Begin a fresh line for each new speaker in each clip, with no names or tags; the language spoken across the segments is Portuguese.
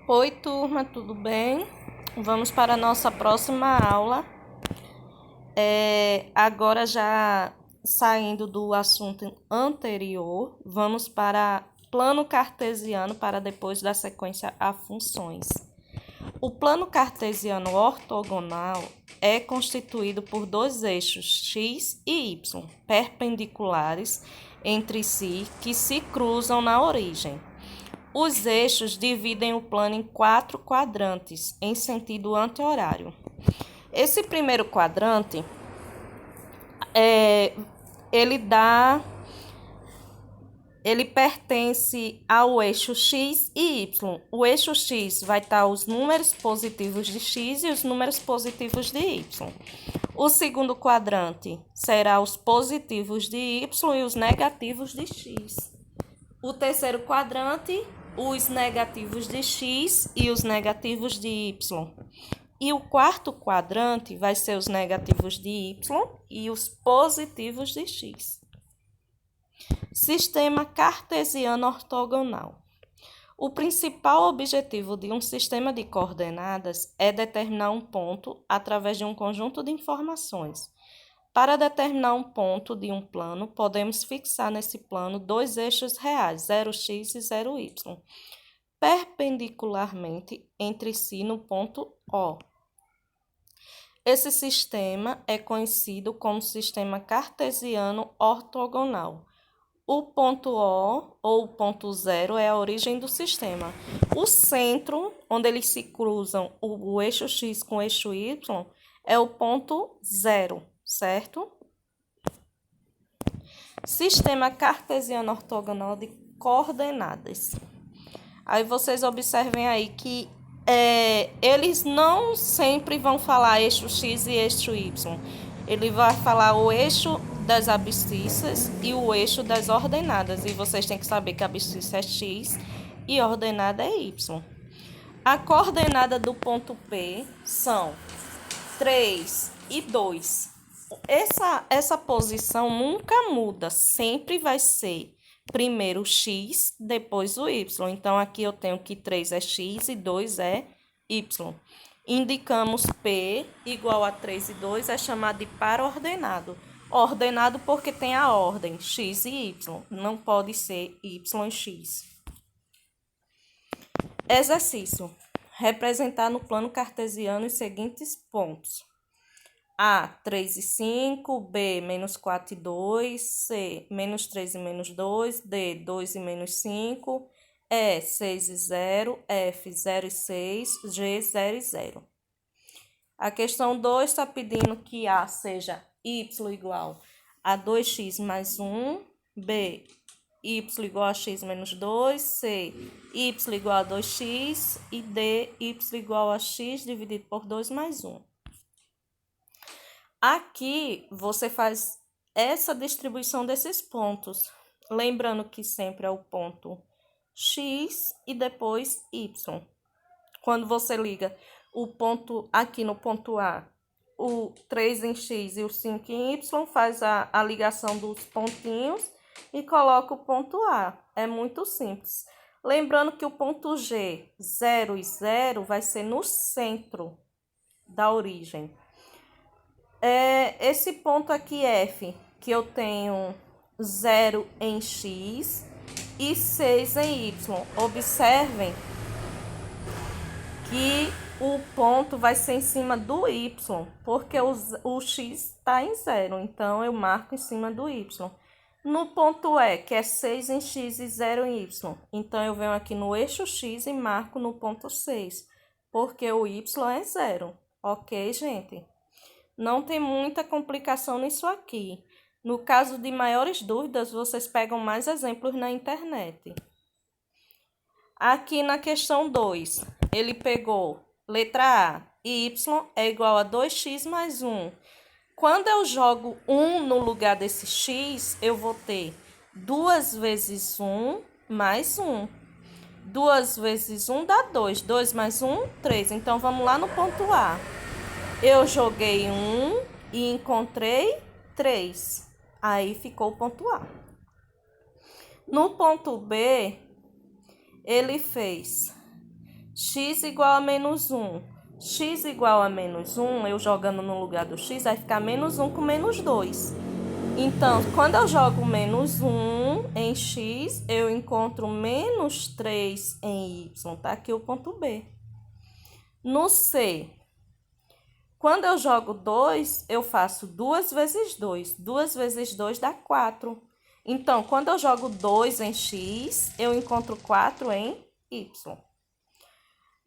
Oi, turma, tudo bem? Vamos para a nossa próxima aula. Agora já saindo do assunto anterior, vamos para plano cartesiano para depois da sequência a funções. O plano cartesiano ortogonal é constituído por dois eixos x e y perpendiculares entre si que se cruzam na origem. Os eixos dividem o plano em 4 quadrantes, em sentido anti-horário. Esse primeiro quadrante, ele pertence ao eixo x e y. O eixo x vai estar os números positivos de x e os números positivos de y. O segundo quadrante será os positivos de y e os negativos de x. O terceiro quadrante, os negativos de x e os negativos de y. E o quarto quadrante vai ser os negativos de y e os positivos de x. Sistema cartesiano ortogonal. O principal objetivo de um sistema de coordenadas é determinar um ponto através de um conjunto de informações. Para determinar um ponto de um plano, podemos fixar nesse plano dois eixos reais, 0x e 0y, perpendicularmente entre si no ponto O. Esse sistema é conhecido como sistema cartesiano ortogonal. O ponto O, ou o ponto zero, é a origem do sistema. O centro, onde eles se cruzam o eixo x com o eixo y, é o ponto zero, certo? Sistema cartesiano ortogonal de coordenadas. Aí vocês observem aí que eles não sempre vão falar eixo x e eixo y. Ele vai falar o eixo das abscissas e o eixo das ordenadas. E vocês têm que saber que a abscissa é x e a ordenada é y. A coordenada do ponto P são 3 e 2. Essa posição nunca muda, sempre vai ser primeiro x, depois o y. Então, aqui eu tenho que 3 é x e 2 é y. Indicamos P igual a 3 e 2 é chamado de par ordenado. Ordenado porque tem a ordem x e y, não pode ser y e x. Exercício. Representar no plano cartesiano os seguintes pontos. A, 3 e 5, B, menos 4 e 2, C, menos 3 e menos 2, D, 2 e menos 5, E, 6 e 0, F, 0 e 6, G, 0 e 0. A questão 2 está pedindo que A seja y igual a 2x mais 1, B, y igual a x menos 2, C, y igual a 2x e D, y igual a x dividido por 2 mais 1. Aqui, você faz essa distribuição desses pontos, lembrando que sempre é o ponto x e depois y. Quando você liga o ponto aqui no ponto A, o 3 em x e o 5 em y, faz a ligação dos pontinhos e coloca o ponto A. É muito simples. Lembrando que o ponto G, 0 e 0, vai ser no centro da origem. Esse ponto aqui F, que eu tenho 0 em x e 6 em y. Observem que o ponto vai ser em cima do y, porque o x está em 0, então eu marco em cima do y. No ponto E, que é 6 em x e 0 em y, então eu venho aqui no eixo x e marco no ponto 6, porque o y é 0. Ok, gente? Não tem muita complicação nisso aqui. No caso de maiores dúvidas, vocês pegam mais exemplos na internet. Aqui na questão 2, ele pegou letra A, y é igual a 2x mais 1. Quando eu jogo 1 no lugar desse x, eu vou ter 2 vezes 1 mais 1. 2 vezes 1 dá 2. 2 mais 1, 3. Então, vamos lá no ponto A. Eu joguei 1 e encontrei 3. Aí ficou o ponto A. No ponto B, ele fez x igual a menos 1. X igual a menos 1, eu jogando no lugar do x, vai ficar menos 1 com menos 2. Então, quando eu jogo menos 1 em x, eu encontro menos 3 em y. Tá aqui o ponto B. No C, quando eu jogo 2, eu faço 2 vezes 2. 2 vezes 2 dá 4. Então, quando eu jogo 2 em x, eu encontro 4 em y.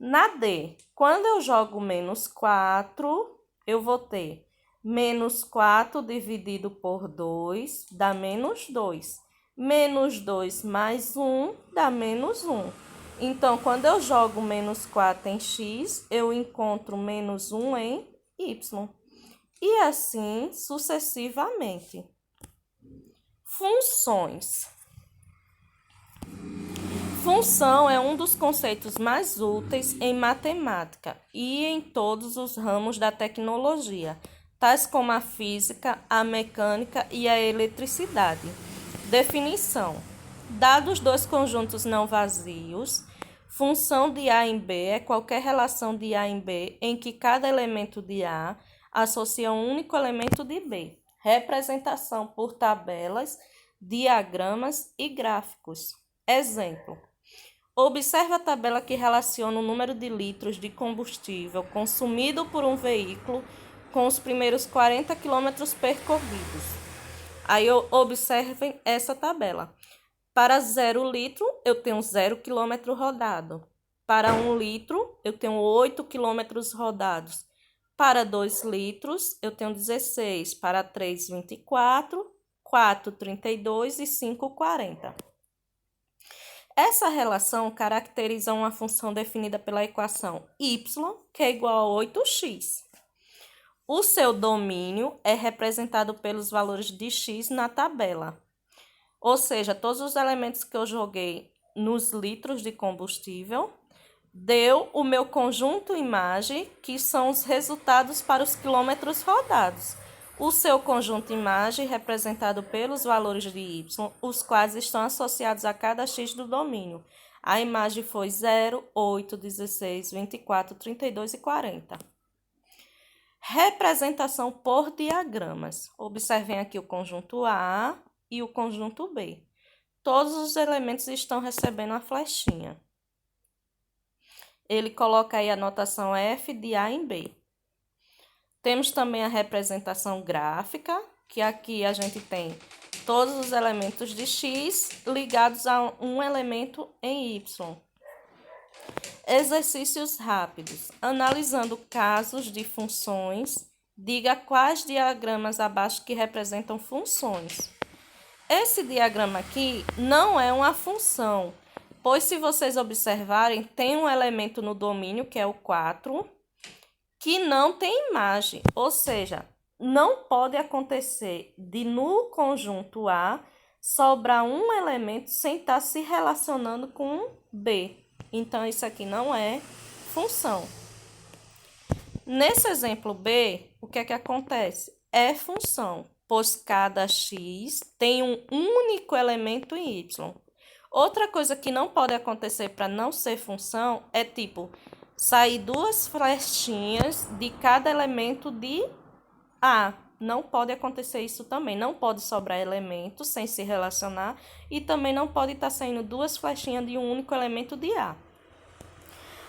Na D, quando eu jogo menos 4, eu vou ter menos 4 dividido por 2 dá menos 2. Menos 2 mais 1 dá menos 1. Então, quando eu jogo menos 4 em x, eu encontro menos 1 em y. E assim sucessivamente. Funções. Função é um dos conceitos mais úteis em matemática e em todos os ramos da tecnologia, tais como a física, a mecânica e a eletricidade. Definição: dados dois conjuntos não vazios, função de A em B é qualquer relação de A em B em que cada elemento de A associa um único elemento de B. Representação por tabelas, diagramas e gráficos. Exemplo: observe a tabela que relaciona o número de litros de combustível consumido por um veículo com os primeiros 40 quilômetros percorridos. Aí observem essa tabela. Para 0 litro, eu tenho 0 quilômetro rodado. Para 1 litro, eu tenho 8 quilômetros rodados. Para 2 litros, eu tenho 16. Para 3, 24. 4, 32 e 5, 40. Essa relação caracteriza uma função definida pela equação y, que é igual a 8x. O seu domínio é representado pelos valores de x na tabela. Ou seja, todos os elementos que eu joguei nos litros de combustível deu o meu conjunto imagem, que são os resultados para os quilômetros rodados. O seu conjunto imagem representado pelos valores de y, os quais estão associados a cada x do domínio. A imagem foi 0, 8, 16, 24, 32 e 40. Representação por diagramas. Observem aqui o conjunto A e o conjunto B. Todos os elementos estão recebendo a flechinha. Ele coloca aí a notação F de A em B. Temos também a representação gráfica, que aqui a gente tem todos os elementos de x ligados a um elemento em y. Exercícios rápidos. Analisando casos de funções, diga quais diagramas abaixo que representam funções. Esse diagrama aqui não é uma função, pois se vocês observarem, tem um elemento no domínio, que é o 4, que não tem imagem, ou seja, não pode acontecer de no conjunto A sobrar um elemento sem estar se relacionando com B. Então, isso aqui não é função. Nesse exemplo B, o que é que acontece? É função, pois cada x tem um único elemento em y. Outra coisa que não pode acontecer para não ser função é tipo sair duas flechinhas de cada elemento de A. Não pode acontecer isso também. Não pode sobrar elemento sem se relacionar e também não pode estar saindo duas flechinhas de um único elemento de A.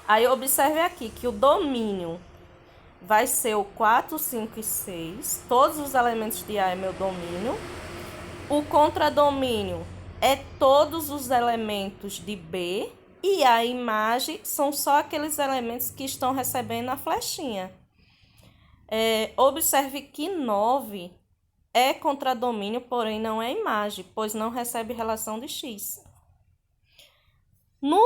Aí observe aqui que o domínio vai ser o 4, 5 e 6. Todos os elementos de A é meu domínio. O contradomínio é todos os elementos de B. E a imagem são só aqueles elementos que estão recebendo a flechinha. Observe que 9 é contradomínio, porém não é imagem, pois não recebe relação de x. No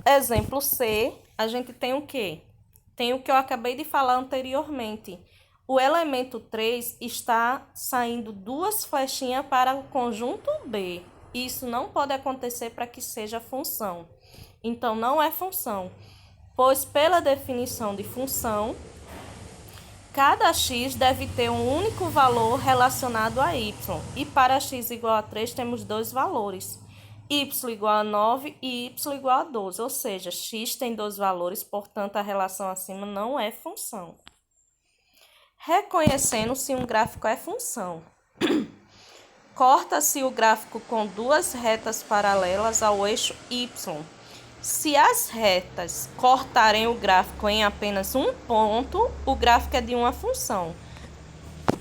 exemplo C, a gente tem o quê? Tem o que eu acabei de falar anteriormente. O elemento 3 está saindo duas flechinhas para o conjunto B. Isso não pode acontecer para que seja função. Então, não é função, pois pela definição de função, cada x deve ter um único valor relacionado a y. E para x igual a 3, temos dois valores. y igual a 9 e y igual a 12, ou seja, x tem dois valores, portanto, a relação acima não é função. Reconhecendo se um gráfico é função. Corta-se o gráfico com duas retas paralelas ao eixo y. Se as retas cortarem o gráfico em apenas um ponto, o gráfico é de uma função.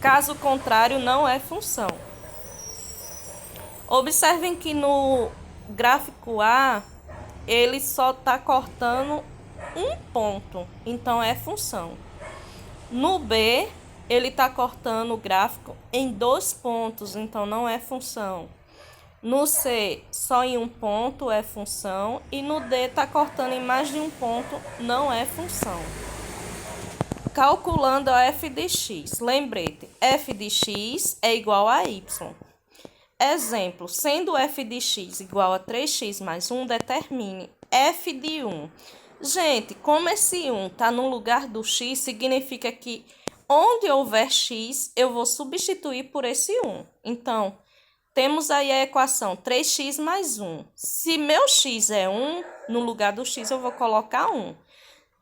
Caso contrário, não é função. Observem que no gráfico A, ele só está cortando um ponto, então é função. No B, ele está cortando o gráfico em 2 pontos, então não é função. No C, só em um ponto é função. E no D, está cortando em mais de um ponto, não é função. Calculando a f de x. Lembrete, f de x é igual a y. Exemplo, sendo f de x igual a 3x mais 1, determine f de 1. Gente, como esse 1 está no lugar do x, significa que onde houver x, eu vou substituir por esse 1. Então, temos aí a equação 3x mais 1. Se meu x é 1, no lugar do x eu vou colocar 1.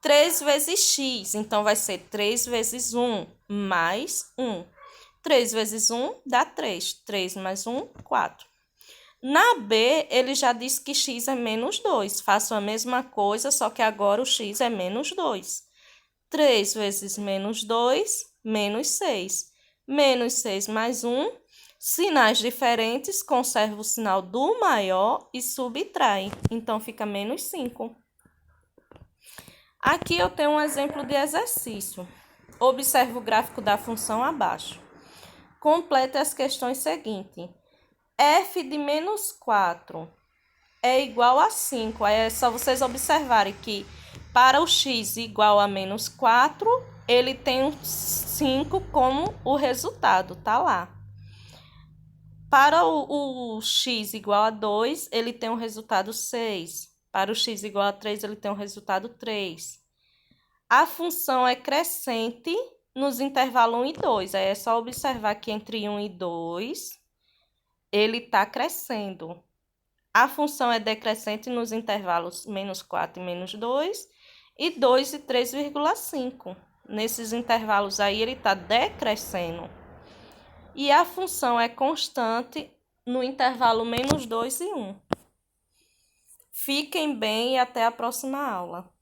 3 vezes x, então vai ser 3 vezes 1 mais 1. 3 vezes 1 dá 3. 3 mais 1, 4. Na B, ele já disse que x é menos 2. Faço a mesma coisa, só que agora o x é menos 2. 3 vezes menos 2, menos 6. Menos 6 mais 1. Sinais diferentes, conserva o sinal do maior e subtrai. Então, fica menos 5. Aqui eu tenho um exemplo de exercício. Observe o gráfico da função abaixo. Complete as questões seguintes. F de menos 4 é igual a 5. Aí é só vocês observarem que para o x igual a menos 4, ele tem um 5 como o resultado, tá lá. Para o x igual a 2, ele tem um resultado 6. Para o x igual a 3, ele tem um resultado 3. A função é crescente nos intervalos 1 e 2. Aí é só observar que entre 1 e 2, ele está crescendo. A função é decrescente nos intervalos menos 4 e menos 2, e 2 e 3,5. Nesses intervalos aí, ele está decrescendo. E a função é constante no intervalo menos 2 e 1. Fiquem bem e até a próxima aula.